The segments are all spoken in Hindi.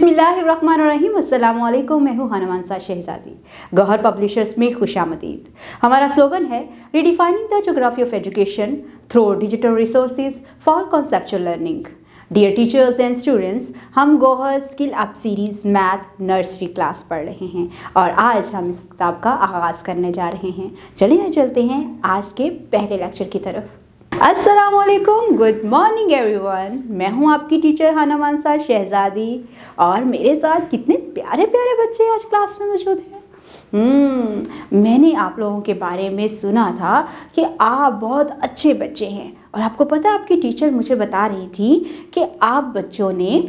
बिस्मिल्लाहिर्रहमानिर्रहीम। अस्सलाम वालेकुम। मैं हूँ हनुमानसा शहजादी। गौहर पब्लिशर्स में खुशामदीद। हमारा स्लोगन है redefining the geography of education through digital resources for conceptual learning. Dear teachers and students, हम Gauhar skill up series math nursery class पढ़ रहे हैं और आज हम इस किताब का आगाज़ करने जा रहे हैं। चलिए चलते हैं आज के पहले लेक्चर की तरफ। अस्सलाम वालेकुम, गुड मॉर्निंग एवरीवन। मैं हूं आपकी टीचर हनुमानसा शहजादी और मेरे साथ कितने प्यारे प्यारे बच्चे आज क्लास में मौजूद हैं। मैंने आप लोगों के बारे में सुना था कि आप बहुत अच्छे बच्चे हैं और आपको पता है आपकी टीचर मुझे बता रही थी कि आप बच्चों ने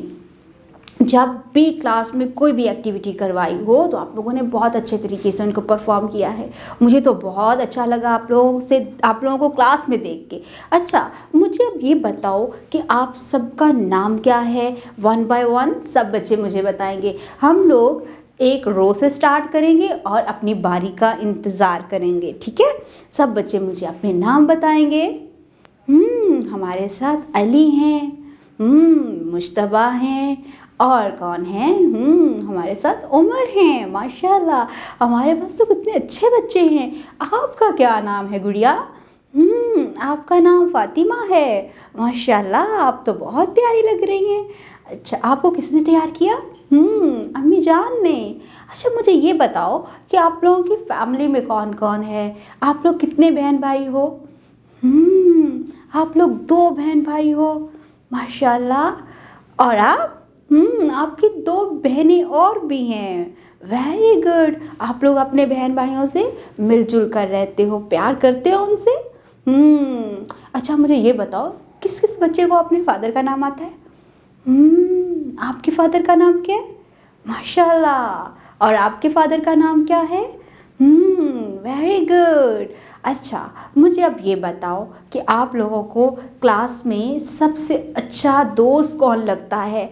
जब भी क्लास में कोई भी एक्टिविटी करवाई हो तो आप लोगों ने बहुत अच्छे तरीके से उनको परफॉर्म किया है। मुझे तो बहुत अच्छा लगा आप लोगों को क्लास में देख के। अच्छा, मुझे अब ये बताओ कि आप सबका नाम क्या है। वन बाय वन सब बच्चे मुझे बताएंगे। हम लोग एक रो से स्टार्ट करेंगे और अपनी बारी का इंतज़ार करेंगे, ठीक है। सब बच्चे मुझे अपने नाम बताएंगे। हमारे साथ अली हैं, मुश्तबा हैं, और कौन है? हमारे साथ उमर हैं। माशाल्लाह, हमारे पास तो कितने अच्छे बच्चे हैं। आपका क्या नाम है गुड़िया? आपका नाम फातिमा है। माशाल्लाह, आप तो बहुत प्यारी लग रही हैं। अच्छा, आपको किसने तैयार किया? अम्मी जान ने। अच्छा, मुझे ये बताओ कि आप लोगों की फैमिली में कौन कौन है। आप लोग कितने बहन भाई हो? आप लोग 2 बहन भाई हो। माशाल्लाह। और आप? आपकी 2 बहनें और भी हैं। Very good. आप लोग अपने बहन भाइयों से मिलजुल कर रहते हो, प्यार करते हो उनसे। अच्छा, मुझे ये बताओ किस किस बच्चे को अपने फादर का नाम आता है? आपके फादर का नाम क्या है? माशाल्लाह। और आपके फादर का नाम क्या है? Very good. अच्छा, मुझे अब ये बताओ कि आप लोगों को क्लास में सबसे अच्छा दोस्त कौन लगता है?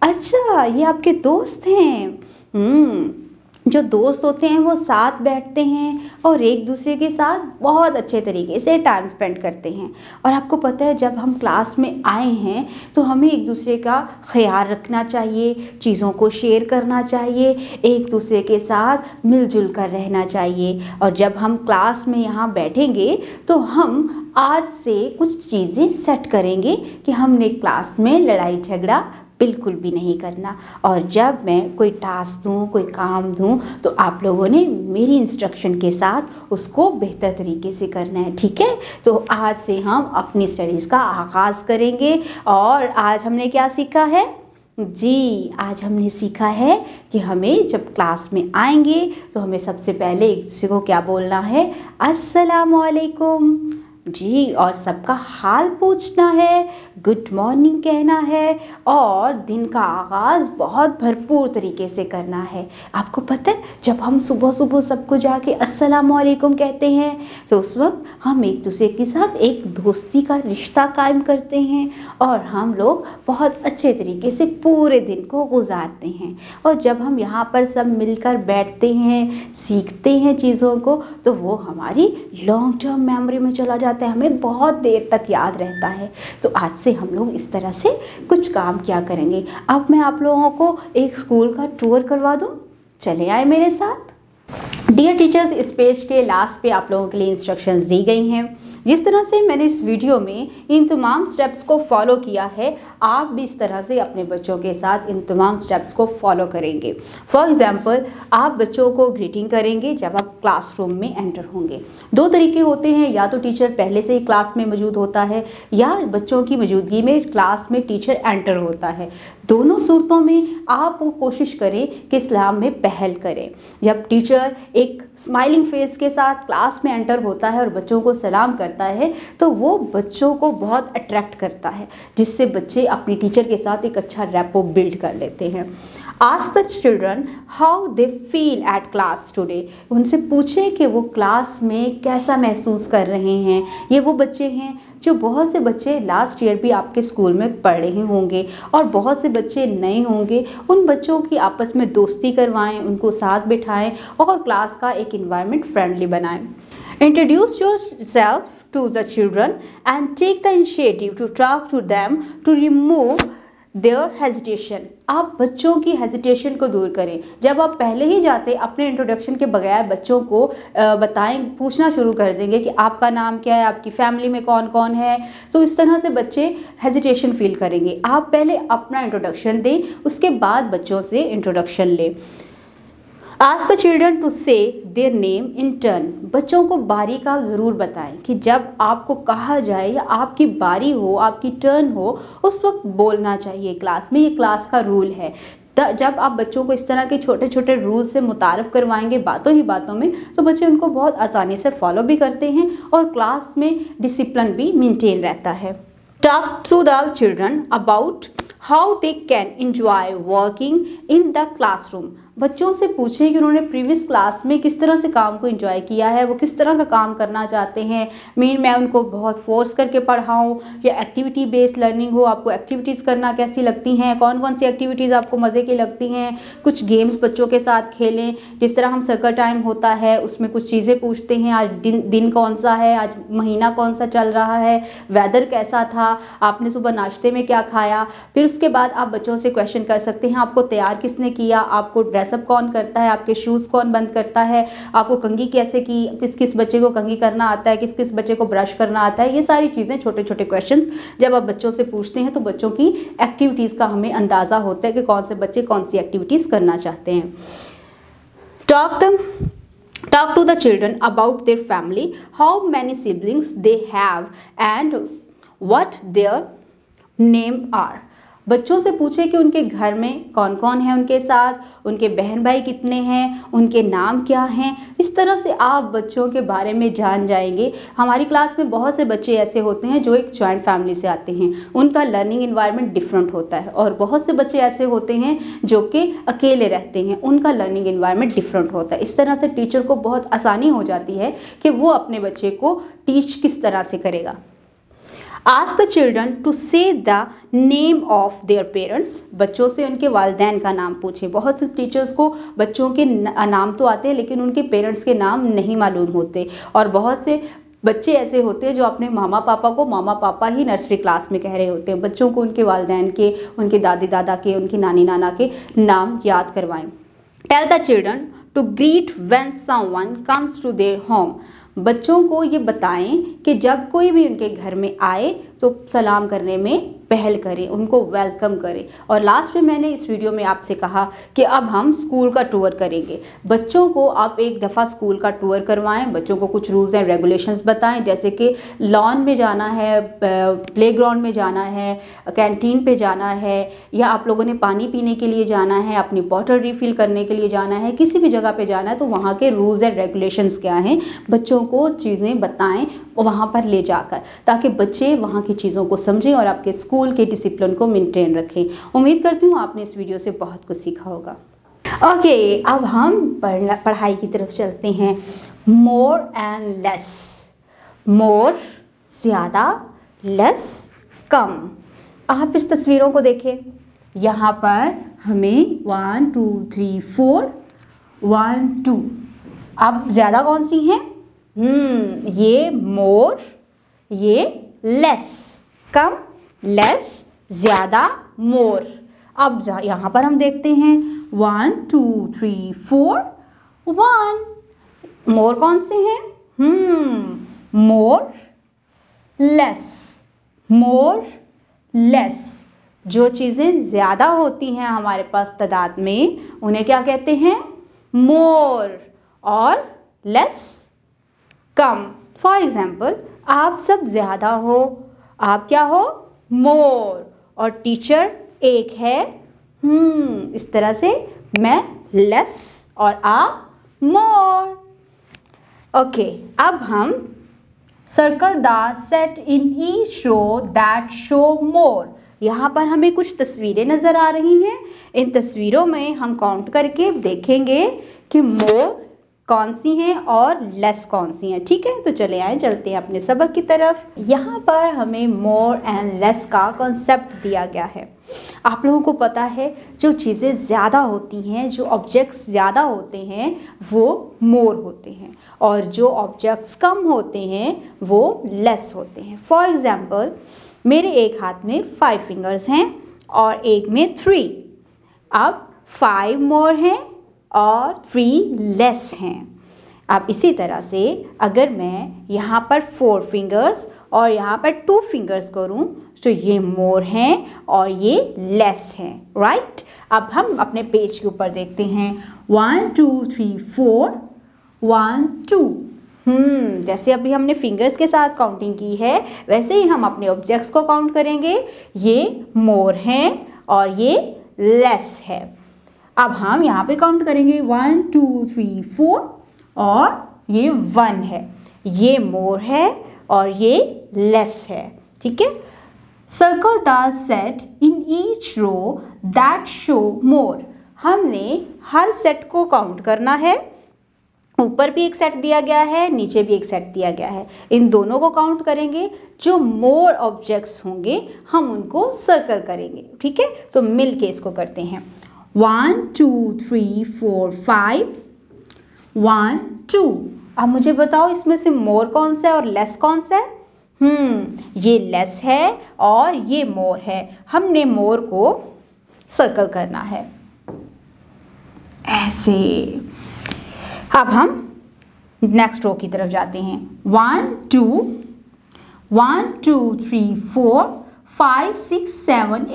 अच्छा, ये आपके दोस्त हैं। जो दोस्त होते हैं वो साथ बैठते हैं और एक दूसरे के साथ बहुत अच्छे तरीके से टाइम स्पेंड करते हैं। और आपको पता है जब हम क्लास में आए हैं तो हमें एक दूसरे का ख्याल रखना चाहिए, चीज़ों को शेयर करना चाहिए, एक दूसरे के साथ मिलजुल कर रहना चाहिए। और जब हम क्लास में यहाँ बैठेंगे तो हम आज से कुछ चीज़ें सेट करेंगे कि हमने क्लास में लड़ाई झगड़ा बिल्कुल भी नहीं करना। और जब मैं कोई टास्क दूँ, कोई काम दूँ तो आप लोगों ने मेरी इंस्ट्रक्शन के साथ उसको बेहतर तरीके से करना है, ठीक है। तो आज से हम अपनी स्टडीज़ का आगाज़ करेंगे। और आज हमने क्या सीखा है? जी, आज हमने सीखा है कि हमें जब क्लास में आएंगे तो हमें सबसे पहले एक दूसरे को क्या बोलना है? अस्सलामु अलैकुम। जी, और सबका हाल पूछना है, गुड मॉर्निंग कहना है और दिन का आगाज़ बहुत भरपूर तरीके से करना है। आपको पता है जब हम सुबह सुबह सबको जाके अस्सलामु अलैकुम कहते हैं तो उस वक्त हम एक दूसरे के साथ एक दोस्ती का रिश्ता कायम करते हैं और हम लोग बहुत अच्छे तरीके से पूरे दिन को गुजारते हैं। और जब हम यहाँ पर सब मिलकर बैठते हैं, सीखते हैं चीज़ों को, तो वो हमारी लॉन्ग टर्म मेमोरी में चला जाता है, हमें बहुत देर तक याद रहता है। तो आज से हम लोग इस तरह से कुछ काम किया करेंगे। अब मैं आप लोगों को एक स्कूल का टूर करवा दूं, चले आए मेरे साथ। डियर टीचर्स, इस पेज के लास्ट पे आप लोगों के लिए इंस्ट्रक्शंस दी गई हैं। जिस तरह से मैंने इस वीडियो में इन तमाम स्टेप्स को फॉलो किया है, आप भी इस तरह से अपने बच्चों के साथ इन तमाम स्टेप्स को फॉलो करेंगे। फॉर एग्जांपल, आप बच्चों को ग्रीटिंग करेंगे जब आप क्लासरूम में एंटर होंगे। 2 तरीके होते हैं, या तो टीचर पहले से ही क्लास में मौजूद होता है या बच्चों की मौजूदगी में क्लास में टीचर एंटर होता है। दोनों सूरतों में आप वो कोशिश करें कि सलाम में पहल करें। जब टीचर एक स्माइलिंग फेस के साथ क्लास में एंटर होता है और बच्चों को सलाम करता है तो वो बच्चों को बहुत अट्रैक्ट करता है, जिससे बच्चे अपनी टीचर के साथ एक अच्छा रैपो बिल्ड कर लेते हैं। Ask the children how they feel at class today. उनसे पूछें कि वो क्लास में कैसा महसूस कर रहे हैं। ये वो बच्चे हैं जो बहुत से बच्चे लास्ट ईयर भी आपके स्कूल में पढ़ रहे होंगे और बहुत से बच्चे नए होंगे। उन बच्चों की आपस में दोस्ती करवाएं, उनको साथ बिठाएं और क्लास का एक इन्वायरमेंट फ्रेंडली बनाएं। Introduce yourself to the children and take the initiative to talk to them to remove their hesitation, आप बच्चों की हेजिटेशन को दूर करें। जब आप पहले ही जाते अपने इंट्रोडक्शन के बगैर बच्चों को बताएं, पूछना शुरू कर देंगे कि आपका नाम क्या है, आपकी फैमिली में कौन कौन है, तो इस तरह से बच्चे हेजिटेशन फील करेंगे। आप पहले अपना इंट्रोडक्शन दें, उसके बाद बच्चों से इंट्रोडक्शन लें। आस्क द चिल्ड्रन टू से देयर नेम इन टर्न, बच्चों को बारी का ज़रूर बताएं कि जब आपको कहा जाए या आपकी बारी हो, आपकी टर्न हो, उस वक्त बोलना चाहिए क्लास में। ये क्लास का रूल है। जब आप बच्चों को इस तरह के छोटे छोटे रूल से मुतारफ़ करवाएंगे बातों ही बातों में, तो बच्चे उनको बहुत आसानी से फॉलो भी करते हैं और क्लास में डिसिप्लिन भी मेंटेन रहता है। Talk to the children about how they can enjoy working in the classroom, बच्चों से पूछें कि उन्होंने प्रीवियस क्लास में किस तरह से काम को एंजॉय किया है, वो किस तरह का काम करना चाहते हैं। मैं उनको बहुत फोर्स करके पढ़ाऊँ या एक्टिविटी बेस्ड लर्निंग हो, आपको एक्टिविटीज़ करना कैसी लगती हैं, कौन कौन सी एक्टिविटीज़ आपको मज़े की लगती हैं। कुछ गेम्स बच्चों के साथ खेलें, जिस तरह हम सर्कल टाइम होता है उसमें कुछ चीज़ें पूछते हैं, आज दिन कौन सा है, आज महीना कौन सा चल रहा है, वेदर कैसा था, आपने सुबह नाश्ते में क्या खाया। फिर उसके बाद आप बच्चों से क्वेश्चन कर सकते हैं, आपको तैयार किसने किया, आपको ड्रेसअप कौन करता है, आपके शूज़ कौन बंद करता है, आपको कंघी कैसे की, किस किस बच्चे को कंघी करना आता है, किस किस बच्चे को ब्रश करना आता है। ये सारी चीज़ें छोटे छोटे क्वेश्चंस जब आप बच्चों से पूछते हैं तो बच्चों की एक्टिविटीज़ का हमें अंदाज़ा होता है कि कौन से बच्चे कौन सी एक्टिविटीज़ करना चाहते हैं। Talk to the children about their family, how many siblings they have and what their name are. बच्चों से पूछें कि उनके घर में कौन कौन है उनके साथ, उनके बहन भाई कितने हैं, उनके नाम क्या हैं। इस तरह से आप बच्चों के बारे में जान जाएंगे। हमारी क्लास में बहुत से बच्चे ऐसे होते हैं जो एक जॉइंट फैमिली से आते हैं, उनका लर्निंग एनवायरनमेंट डिफरेंट होता है, और बहुत से बच्चे ऐसे होते हैं जो कि अकेले रहते हैं, उनका लर्निंग एनवायरनमेंट डिफरेंट होता है। इस तरह से टीचर को बहुत आसानी हो जाती है कि वो अपने बच्चे को टीच किस तरह से करेगा। Ask the children to say the name of their parents, बच्चों से उनके वालिदैन का नाम पूछें। बहुत से टीचर्स को बच्चों के नाम तो आते हैं लेकिन उनके पेरेंट्स के नाम नहीं मालूम होते, और बहुत से बच्चे ऐसे होते हैं जो अपने मामा पापा को मामा पापा ही नर्सरी क्लास में कह रहे होते हैं। बच्चों को उनके वालिदैन के, उनके दादी दादा के, उनकी नानी नाना के नाम याद करवाएं। Tell the children to greet when someone comes to their home, बच्चों को ये बताएं कि जब कोई भी उनके घर में आए तो सलाम करने में पहल करें, उनको वेलकम करें। और लास्ट में मैंने इस वीडियो में आपसे कहा कि अब हम स्कूल का टूर करेंगे। बच्चों को आप एक दफ़ा स्कूल का टूर करवाएं, बच्चों को कुछ रूल्स एंड रेगुलेशंस बताएं, जैसे कि लॉन में जाना है, प्लेग्राउंड में जाना है, कैंटीन पे जाना है, या आप लोगों ने पानी पीने के लिए जाना है, अपनी बॉटल रिफ़िल करने के लिए जाना है, किसी भी जगह पे जाना है तो वहाँ के रूल्स एंड रेगुलेशंस क्या हैं, बच्चों को चीज़ें बताएं वहाँ पर ले जाकर, ताकि बच्चे वहाँ की चीज़ों को समझें और आपके स्कूल के डिसिप्लिन को मेंटेन रखें। उम्मीद करती हूँ आपने इस वीडियो से बहुत कुछ सीखा होगा। ओके, अब हम पढ़ाई की तरफ चलते हैं। मोर एंड लेस, मोर ज़्यादा, लेस कम। आप इस तस्वीरों को देखें, यहाँ पर हमें 1 2 3 4 1 2, अब ज़्यादा कौन सी हैं? ये मोर, ये लेस, कम लेस, ज़्यादा मोर। अब यहाँ पर हम देखते हैं 1 2 3 4 1, मोर कौन से हैं? More less, more less. जो चीज़ें ज़्यादा होती हैं हमारे पास तादाद में उन्हें क्या कहते हैं? मोर, और लेस कम। फॉर एग्जाम्पल, आप सब ज़्यादा हो, आप क्या हो? मोर, और टीचर एक है। इस तरह से मैं लेस और आप मोर। ओके, अब हम circle the set in each row that show more. यहाँ पर हमें कुछ तस्वीरें नज़र आ रही हैं। इन तस्वीरों में हम काउंट करके देखेंगे कि मोर कौन सी हैं और लेस कौन सी हैं। ठीक है, तो चले आए, चलते हैं अपने सबक की तरफ। यहाँ पर हमें मोर एंड लेस का कॉन्सेप्ट दिया गया है। आप लोगों को पता है जो चीज़ें ज़्यादा होती हैं, जो ऑब्जेक्ट्स ज़्यादा होते हैं वो मोर होते हैं, और जो ऑब्जेक्ट्स कम होते हैं वो लेस होते हैं। फॉर एग्ज़ाम्पल, मेरे एक हाथ में 5 फिंगर्स हैं, और एक में 3। अब 5 मोर हैं और 3 लेस हैं। अब इसी तरह से अगर मैं यहाँ पर 4 फिंगर्स और यहाँ पर 2 फिंगर्स करूँ तो ये मोर हैं और ये लेस हैं, राइट। अब हम अपने पेज के ऊपर देखते हैं 1 2 3 4 1 2। जैसे अभी हमने फिंगर्स के साथ काउंटिंग की है वैसे ही हम अपने ऑब्जेक्ट्स को काउंट करेंगे। ये मोर हैं और ये लेस है। अब हम यहाँ पे काउंट करेंगे 1 2 3 4 और ये 1 है। ये मोर है और ये लेस है, ठीक है। Circle the set in each row that show more. हमने हर सेट को काउंट करना है। ऊपर भी एक सेट दिया गया है, नीचे भी एक सेट दिया गया है। इन दोनों को काउंट करेंगे। जो मोर ऑब्जेक्ट्स होंगे हम उनको सर्कल करेंगे, ठीक है। तो मिल के इसको करते हैं 1 2 3 4 5 1 2। अब मुझे बताओ इसमें से मोर कौन सा है और लेस कौन सा है? ये लेस है और ये मोर है। हमने मोर को सर्कल करना है ऐसे। अब हम नेक्स्ट रो की तरफ जाते हैं 1 2 1 2 3 4 5 6 7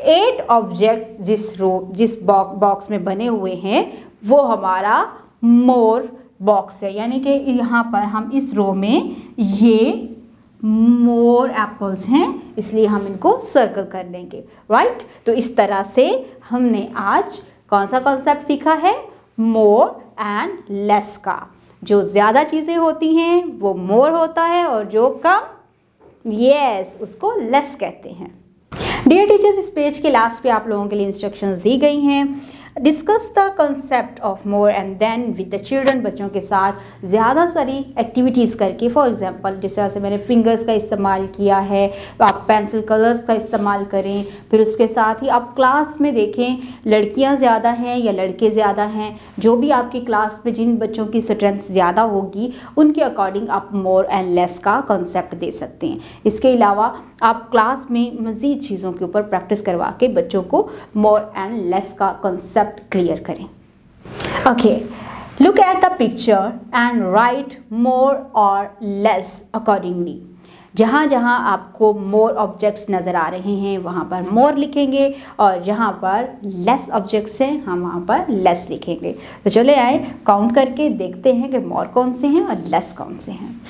8 ऑब्जेक्ट जिस बॉक्स में बने हुए हैं वो हमारा मोर बॉक्स है। यानी कि यहाँ पर हम इस रो में ये मोर एप्पल्स हैं इसलिए हम इनको सर्कल कर लेंगे, राइट। तो इस तरह से हमने आज कौन सा कॉन्सेप्ट सीखा है? मोर एंड लेस का। जो ज़्यादा चीज़ें होती हैं वो मोर होता है और जो कम उसको लेस कहते हैं। डियर टीचर्स, इस पेज के लास्ट पे आप लोगों के लिए इंस्ट्रक्शंस दी गई हैं। Discuss the concept of more and then with the children. बच्चों के साथ ज़्यादा सारी एक्टिविटीज़ करके, फॉर एग्जांपल जिस तरह से मैंने फिंगर्स का इस्तेमाल किया है, आप पेंसिल कलर्स का इस्तेमाल करें। फिर उसके साथ ही आप क्लास में देखें लड़कियां ज़्यादा हैं या लड़के ज़्यादा हैं, जो भी आपकी क्लास में जिन बच्चों की स्ट्रेंथ ज़्यादा होगी उनके अकॉर्डिंग आप मोर एंड लेस का कंसेप्ट दे सकते हैं। इसके अलावा आप क्लास में मज़ीद चीज़ों के ऊपर प्रैक्टिस करवा के बच्चों को मोर एंड लेस का कंसेप्ट क्लियर करें। Okay, look at the picture and write more और लेस अकॉर्डिंगली। जहाँ जहाँ आपको मोर ऑब्जेक्ट्स नज़र आ रहे हैं वहाँ पर मोर लिखेंगे और जहाँ पर लेस ऑब्जेक्ट्स हैं हम वहाँ पर लेस लिखेंगे। तो चले आए काउंट करके देखते हैं कि मोर कौन से हैं और लेस कौन से हैं।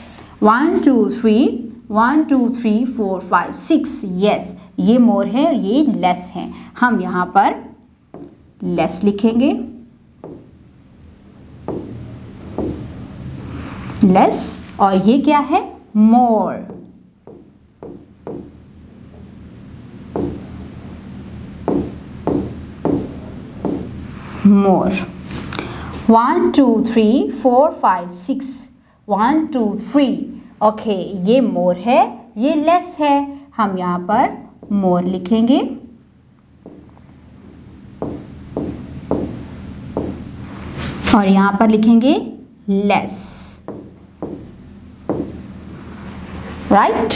1 2 3 1 2 3 4 5 6। यस, ये मोर है और ये लेस हैं। हम यहाँ पर लेस लिखेंगे, लेस, और ये क्या है? मोर। मोर। 1 2 3 4 5 6 1 2 3। ओके, ये मोर है, ये लेस है। हम यहाँ पर मोर लिखेंगे और यहाँ पर लिखेंगे लेस, राइट।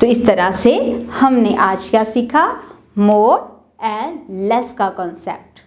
तो इस तरह से हमने आज क्या सीखा? मोर एंड लेस का कॉन्सेप्ट।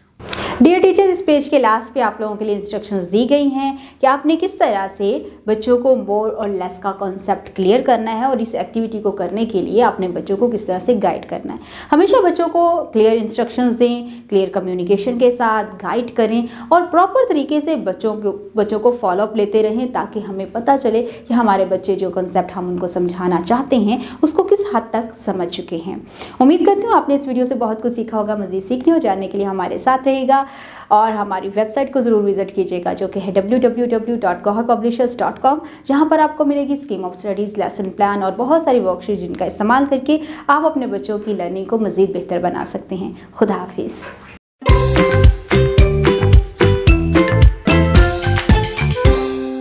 डियर टीचर्स, इस पेज के लास्ट पे आप लोगों के लिए इंस्ट्रक्शंस दी गई हैं कि आपने किस तरह से बच्चों को मोर और लेस का कॉन्सेप्ट क्लियर करना है और इस एक्टिविटी को करने के लिए आपने बच्चों को किस तरह से गाइड करना है। हमेशा बच्चों को क्लियर इंस्ट्रक्शंस दें, क्लियर कम्युनिकेशन के साथ गाइड करें और प्रॉपर तरीके से बच्चों को फॉलोअप लेते रहें ताकि हमें पता चले कि हमारे बच्चे जो कॉन्सेप्ट हम उनको समझाना चाहते हैं उसको किस हद तक समझ चुके हैं। उम्मीद करती हूँ आपने इस वीडियो से बहुत कुछ सीखा होगा। मज़ीद सीखने और जानने के लिए हमारे साथ रहेगा और हमारी वेबसाइट को ज़रूर विजिट कीजिएगा जो कि है www.gauharpublishers.com, जहाँ पर आपको मिलेगी scheme of studies, lesson plan और बहुत सारी वर्कशीट जिनका इस्तेमाल करके आप अपने बच्चों की लर्निंग को मज़ीद बेहतर बना सकते हैं। खुदा हाफिज़।